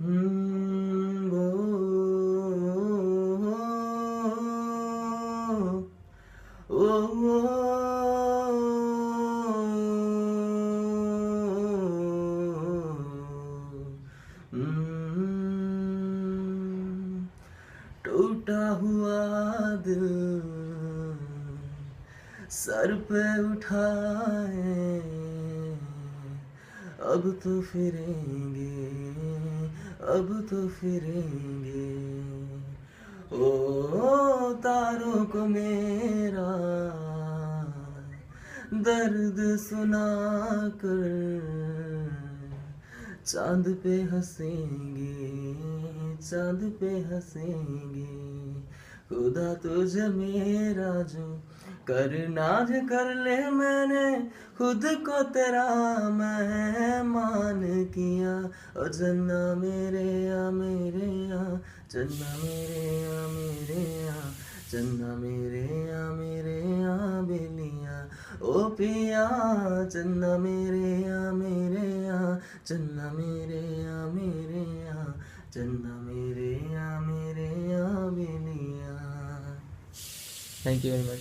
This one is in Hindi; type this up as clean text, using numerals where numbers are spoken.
वो टूटा हुआ दिल सर पे उठाए, अब तो फिरेंगे, अब तो फिरेंगे। ओ तारों को मेरा दर्द सुना कर चांद पे हंसेंगे, चांद पे हंसेंगे। खुदा तुझे मेरा जो करना जो कर ले, मैंने खुद को तेरा मेहमान किया। ओ जन्ना मेरे या मेरे या, जन्ना मेरे या मेरे या, जन्ना मेरे या मेरे या बेलिया। ओ पिया जन्ना मेरे या मेरे या, जन्ना मेरे या मेरे या, जन्ना मेरे या मेरे या बेलिया। Thank you very much.